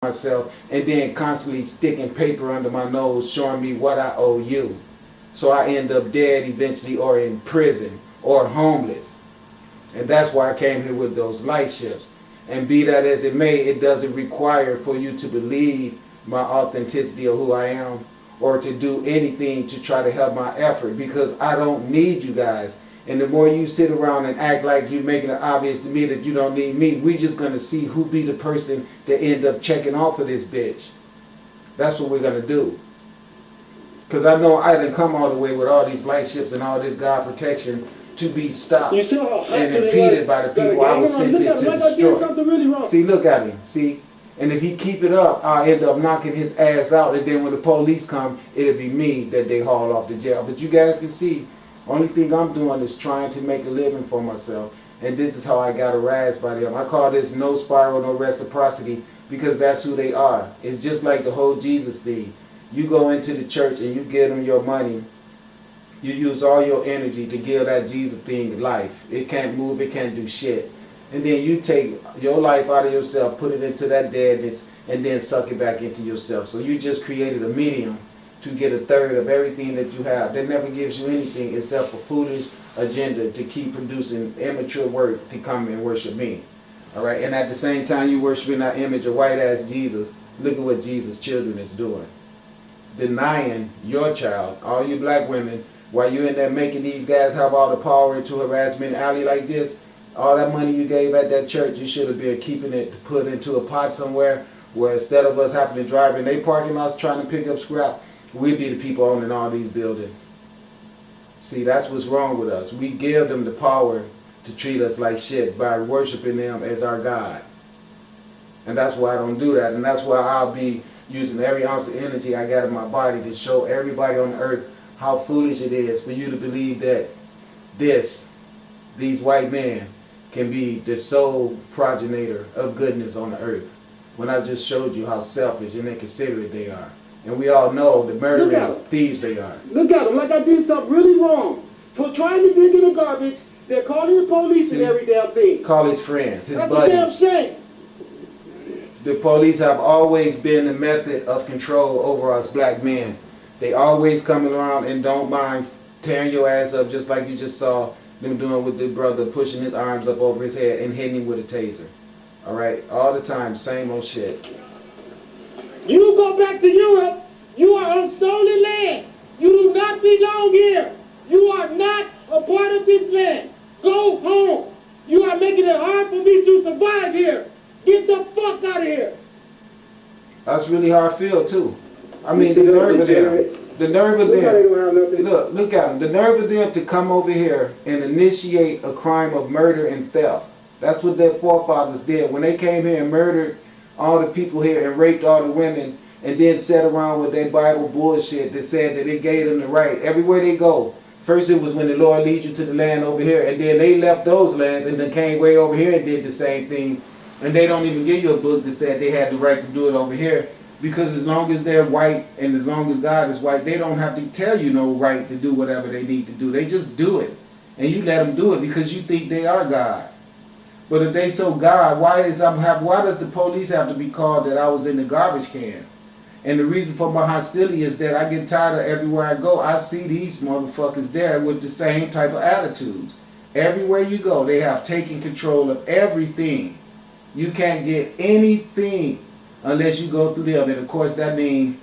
myself, and then constantly sticking paper under my nose showing me what I owe you. So I end up dead eventually, or in prison, or homeless. And that's why I came here with those light shifts. And be that as it may, it doesn't require for you to believe my authenticity of who I am, or to do anything to try to help my effort, because I don't need you guys. And the more you sit around and act like you're making it obvious to me that you don't need me, we're just going to see who be the person that end up checking off of this bitch. That's what we're going to do. Because I know I didn't come all the way with all these light ships and all this God protection to be stopped and impeded by the people I was sent here to destroy. Really see, look at him. See? And if he keep it up, I'll end up knocking his ass out. And then when the police come, it'll be me that they haul off to jail. But you guys can see, only thing I'm doing is trying to make a living for myself. And this is how I got harassed by them. I call this no spiral, no reciprocity, because that's who they are. It's just like the whole Jesus thing. You go into the church and you give them your money. You use all your energy to give that Jesus thing life. It can't move, it can't do shit. And then you take your life out of yourself, put it into that deadness, and then suck it back into yourself. So you just created a medium to get a third of everything that you have. That never gives you anything except a foolish agenda to keep producing immature work to come and worship me. All right, and at the same time you worshiping that image of white-ass Jesus, look at what Jesus' children is doing. Denying your child, all you black women, while you in there making these guys have all the power to harass me in an alley like this, all that money you gave at that church, you should have been keeping it to put into a pot somewhere where instead of us having to drive in their parking lots trying to pick up scrap, we'd be the people owning all these buildings. See, that's what's wrong with us. We give them the power to treat us like shit by worshiping them as our God. And that's why I don't do that. And that's why I'll be using every ounce of energy I got in my body to show everybody on the earth how foolish it is for you to believe that these white men can be the sole progenitor of goodness on the earth, when I just showed you how selfish and inconsiderate they are. And we all know the murdering thieves they are. Look at them, like I did something really wrong. For trying to dig in the garbage, they're calling the police and every damn thing. Call his friends, his That's buddies. That's a damn shame. The police have always been the method of control over us black men. They always coming around and don't mind tearing your ass up, just like you just saw them doing with the brother, pushing his arms up over his head and hitting him with a taser. All right, all the time, same old shit. You go back to Europe, you are on stolen land. You do not belong here. You are not a part of this land. Go home. You are making it hard for me to survive here. Get the fuck out of here. That's really how I feel too. I mean, the nerve of them. The nerve of them. Look at them. The nerve of them to come over here and initiate a crime of murder and theft. That's what their forefathers did. When they came here and murdered all the people here and raped all the women, and then sat around with their Bible bullshit that said that it gave them the right. Everywhere they go. First it was when the Lord leads you to the land over here, and then they left those lands and then came way over here and did the same thing. And they don't even give you a book that said they had the right to do it over here. Because as long as they're white and as long as God is white, they don't have to tell you no right to do whatever they need to do. They just do it. And you let them do it because you think they are God. But if they so God, why does the police have to be called that I was in the garbage can? And the reason for my hostility is that I get tired of everywhere I go. I see these motherfuckers there with the same type of attitudes. Everywhere you go, they have taken control of everything. You can't get anything unless you go through them. And of course that means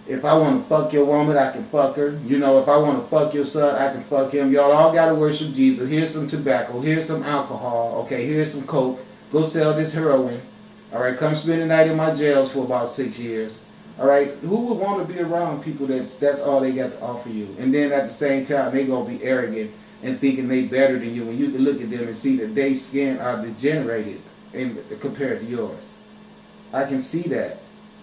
if I want to fuck your woman, I can fuck her. You know, if I want to fuck your son, I can fuck him. Y'all all got to worship Jesus. Here's some tobacco. Here's some alcohol. Okay, here's some coke. Go sell this heroin. All right, come spend the night in my jails for about 6 years. All right, who would want to be around people that's all they got to offer you? And then at the same time, they going to be arrogant and thinking they better than you. And you can look at them and see that their skin are degenerated compared to yours. I can see that.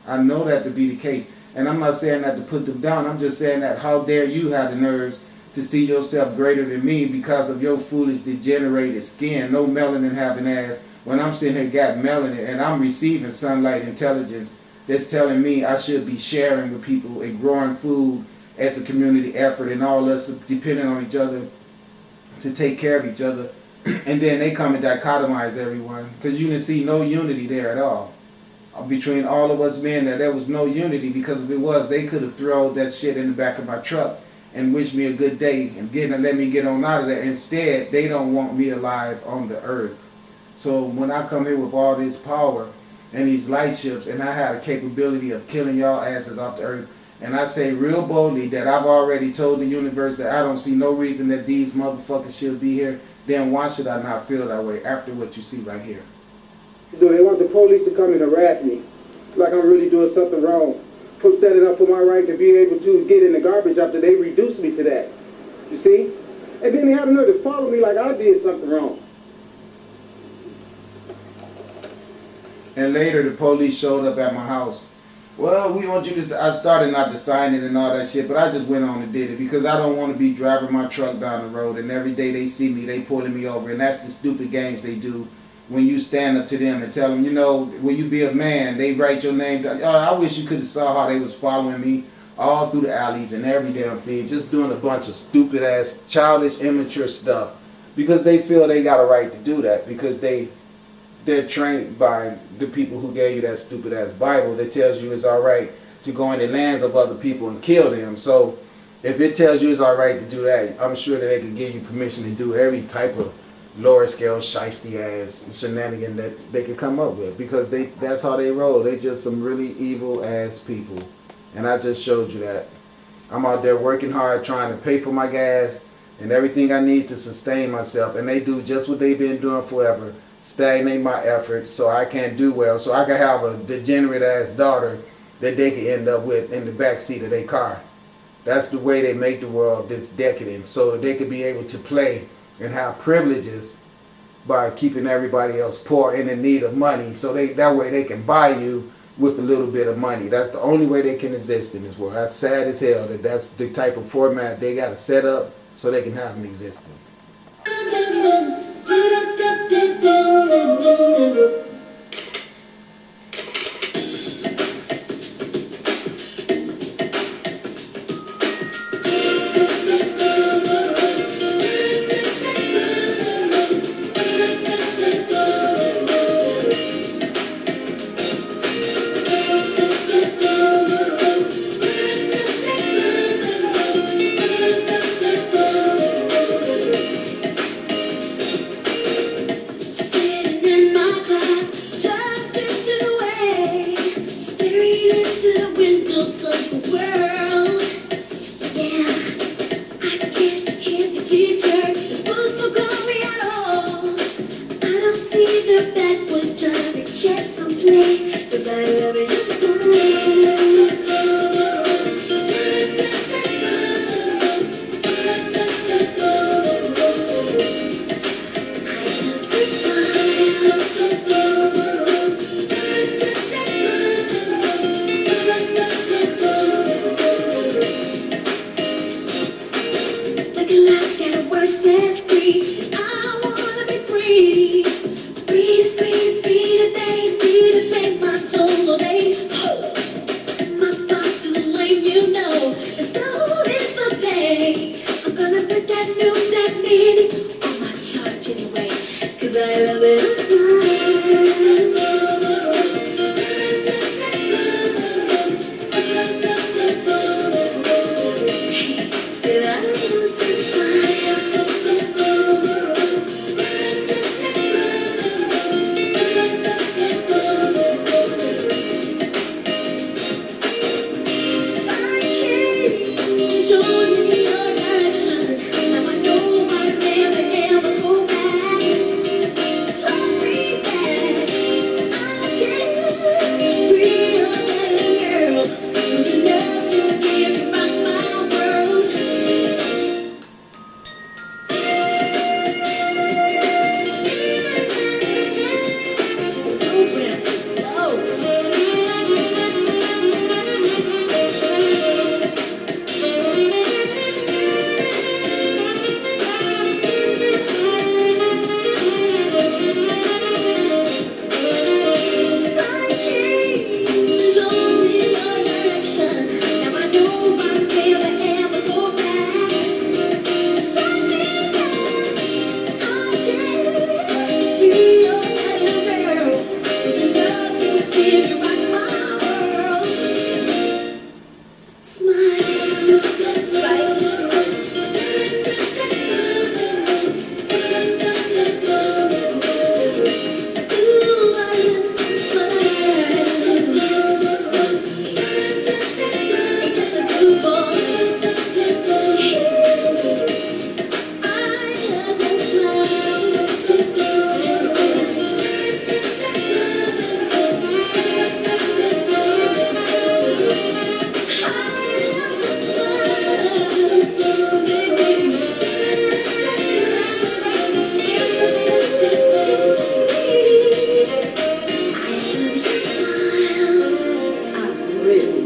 I know that to be the case. And I'm not saying that to put them down. I'm just saying that how dare you have the nerves to see yourself greater than me because of your foolish degenerated skin, no melanin having ass, when I'm sitting here got melanin and I'm receiving sunlight intelligence that's telling me I should be sharing with people and growing food as a community effort and all us depending on each other to take care of each other. And then they come and dichotomize everyone because you didn't see no unity there at all. between all of us men, that there was no unity, because if it was, they could have thrown that shit in the back of my truck and wished me a good day and let me get on out of there. Instead, they don't want me alive on the earth. So when I come here with all this power and these light ships, and I have a capability of killing y'all asses off the earth, and I say real boldly that I've already told the universe that I don't see no reason that these motherfuckers should be here, then why should I not feel that way after what you see right here? Do they want the police to come and harass me like I'm really doing something wrong from standing up for my right to be able to get in the garbage after they reduced me to that? You see? And then they have the nerve to follow me like I did something wrong. And later the police showed up at my house. Well, we want you to, I started not to sign it and all that shit, but I just went on and did it because I don't want to be driving my truck down the road and every day they see me, they pulling me over. And that's the stupid games they do when you stand up to them and tell them, you know, when you be a man, they write your name down. Oh, I wish you could have saw how they was following me all through the alleys and every damn thing, just doing a bunch of stupid ass, childish, immature stuff because they feel they got a right to do that because they're trained by the people who gave you that stupid ass Bible that tells you it's all right to go in the lands of other people and kill them. So if it tells you it's all right to do that, I'm sure that they could give you permission to do every type of lower scale shiesty ass shenanigan that they could come up with because that's how they roll. They just some really evil ass people. And I just showed you that. I'm out there working hard trying to pay for my gas and everything I need to sustain myself, and they do just what they've been doing forever. Stagnate my efforts so I can't do well, so I can have a degenerate ass daughter that they can end up with in the back seat of their car. That's the way they make the world this decadent, so they could be able to play and have privileges by keeping everybody else poor and in need of money, so that way they can buy you with a little bit of money. That's the only way they can exist in this world. That's sad as hell that that's the type of format they got to set up so they can have an existence.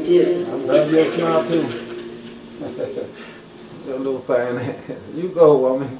do. I love your smile too. Your little fine. You go, woman.